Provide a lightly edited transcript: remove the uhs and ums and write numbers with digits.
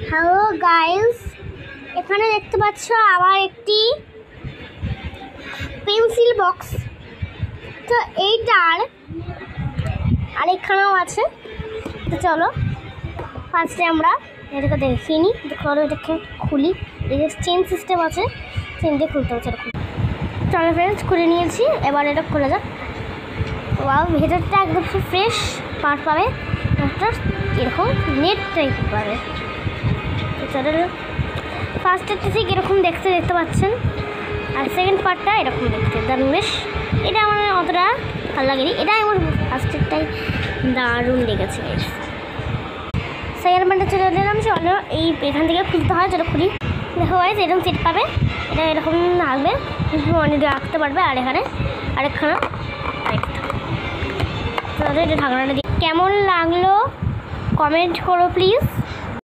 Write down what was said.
Hello guys, এখানে দেখতে পাচ্ছ আমার একটি পেন্সিল বক্স। তো এইটার আরেকখানাও আছে। তো চলো ফার্স্টে আমরা এটাকে দেখিয়ে নিই। চলো এটাকে খুলি। এই চেন সিস্টেম আছে, চেন দিয়ে খুলতে হচ্ছে। চলো ফ্রেন্ডস, খুলে নিয়েছি। এবার এটা খোলা যাক। ওয়াও, ভেতরটা একদম ফ্রেশ পার্ট পাবে, একটা এরকম নেট টাইপের পাবে। চলো, ফার্স্টেরটা ঠিক এরকম দেখতে পাচ্ছেন, আর সেকেন্ড পার্টটা এরকম দেখতে দারুণ। বেশ, এটা আমার অতটা ভালো লাগেনি, এটা আমার ফার্স্টেরটাই দারুণ লেগেছে। সেকেন্ড পার্টটা চলে দিলাম। চলো এই এখান থেকে খুলতে হয়, চলো খুলি। দেখো গাইস, এরকম সেট পাবে, এটা এরকম থাকবে, অনেক রাখতে পারবে। আর এখানে আরেকখানা চলো এটা ঢাকনাটা দিই। কেমন লাগলো কমেন্ট করো প্লিজ।